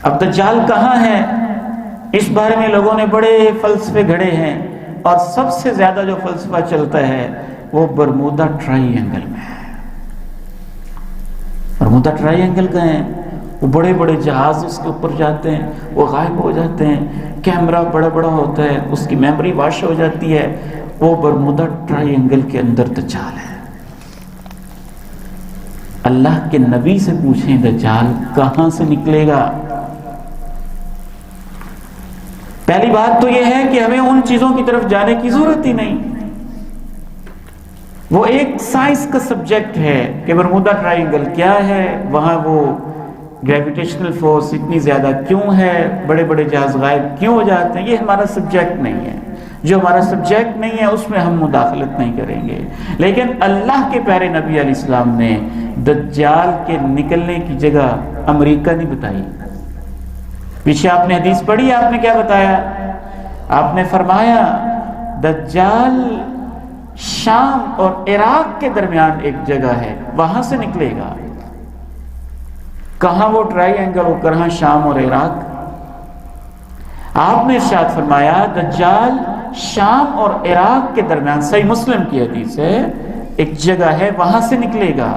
اب دجال کہاں ہے، اس بارے میں لوگوں نے بڑے فلسفے گھڑے ہیں، اور سب سے زیادہ جو فلسفہ چلتا ہے وہ برمودا ٹرائی اینگل میں ہے۔ برمودا ٹرائی اینگل کا ہے، وہ بڑے بڑے جہاز اس کے اوپر جاتے ہیں، وہ غائب ہو جاتے ہیں، کیمرہ بڑا بڑا ہوتا ہے، اس کی میموری واش ہو جاتی ہے، وہ برمودا ٹرائی اینگل کے اندر دجال ہے۔ اللہ کے نبی سے پوچھیں دجال کہاں سے نکلے گا؟ پہلی بات تو یہ ہے کہ ہمیں ان چیزوں کی طرف جانے کی ضرورت ہی نہیں، وہ ایک سائنس کا سبجیکٹ ہے کہ برمودا ٹرائی اینگل کیا ہے، وہاں وہ گریویٹیشنل فورس اتنی زیادہ کیوں ہے، بڑے بڑے جہاز غائب کیوں ہو جاتے ہیں، یہ ہمارا سبجیکٹ نہیں ہے۔ جو ہمارا سبجیکٹ نہیں ہے اس میں ہم مداخلت نہیں کریں گے۔ لیکن اللہ کے پیارے نبی علیہ السلام نے دجال کے نکلنے کی جگہ امریکہ نہیں بتائی۔ پیچھے آپ نے حدیث پڑھی، آپ نے کیا بتایا؟ آپ نے فرمایا دجال شام اور عراق کے درمیان ایک جگہ ہے، وہاں سے نکلے گا۔ کہاں وہ ٹرائی اینگل، وہ کہاں شام اور عراق؟ آپ نے ارشاد فرمایا دجال شام اور عراق کے درمیان، صحیح مسلم کی حدیث ہے، ایک جگہ ہے وہاں سے نکلے گا۔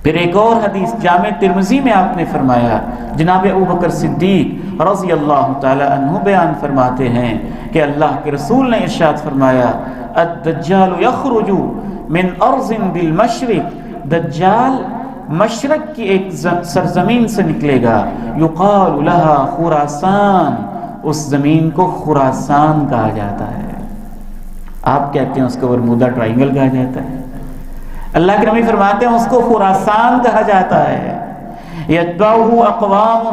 پھر ایک اور حدیث جامع ترمذی میں آپ نے فرمایا، جناب ابوبکر صدیق رضی اللہ تعالی عنہ بیان فرماتے ہیں کہ اللہ کے رسول نے ارشاد فرمایا الدجال یخرج من ارض بالمشرق، دجال مشرق کی ایک سرزمین سے نکلے گا، یقال لها خراسان، اس زمین کو خراسان کہا جاتا ہے۔ آپ کہتے ہیں اس کو برمودا ٹرائنگل کہا جاتا ہے، اللہ کے نبی فرماتے ہیں اس کو خراسان کہا جاتا ہے۔ یتبعہ اقوام،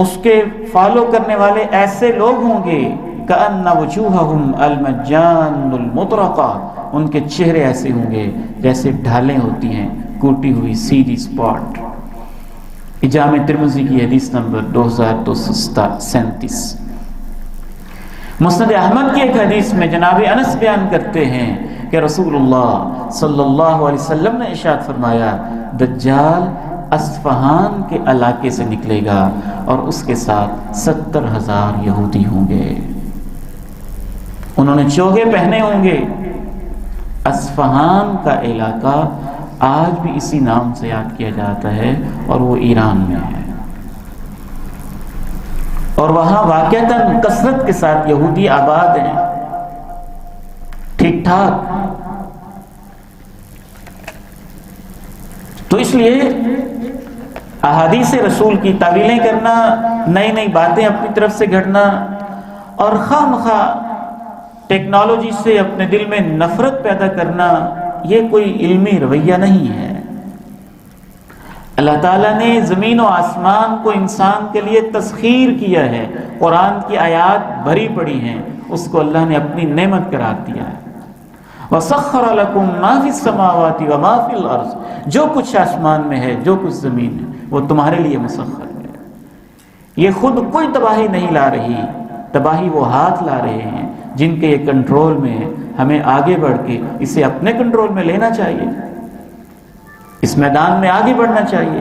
اس کے فالو کرنے والے ایسے لوگ ہوں گے کأن وجوہہم المجان المطرقہ، ان کے چہرے ایسے ہوں گے جیسے ڈھالیں ہوتی ہیں، کوٹی ہوئی سیدھی سپاٹ۔ جامع ترمذی کی حدیث نمبر 2237۔ مسند احمد کی ایک حدیث میں جناب انس بیان کرتے ہیں کہ رسول اللہ صلی اللہ علیہ وسلم نے ارشاد فرمایا دجال اصفہان کے علاقے سے نکلے گا اور اس کے ساتھ 70,000 یہودی ہوں گے، انہوں نے چوگے پہنے ہوں گے۔ اصفہان کا علاقہ آج بھی اسی نام سے یاد کیا جاتا ہے اور وہ ایران میں ہے، اور وہاں واقعتاً کثرت کے ساتھ یہودی آباد ہیں، ٹھیک ٹھاک۔ تو اس لیے احادیث رسول کی تعویلیں کرنا، نئی نئی باتیں اپنی طرف سے گھڑنا، اور خواہ مخواہ ٹیکنالوجی سے اپنے دل میں نفرت پیدا کرنا، یہ کوئی علمی رویہ نہیں ہے۔ اللہ تعالیٰ نے زمین و آسمان کو انسان کے لیے تسخیر کیا ہے، قرآن کی آیات بھری پڑی ہیں، اس کو اللہ نے اپنی نعمت قرار دیا ہے۔ وَسَخَّرَ لَكُم مَّا فِي السَّمَاوَاتِ وَمَا فِي الْأَرْضِ، جو کچھ آسمان میں ہے، جو کچھ زمین ہے، وہ تمہارے لیے مسخر ہے۔ یہ خود کوئی تباہی نہیں لا رہی، تباہی وہ ہاتھ لا رہے ہیں جن کے یہ کنٹرول میں ہے۔ ہمیں آگے بڑھ کے اسے اپنے کنٹرول میں لینا چاہیے، اس میدان میں آگے بڑھنا چاہیے۔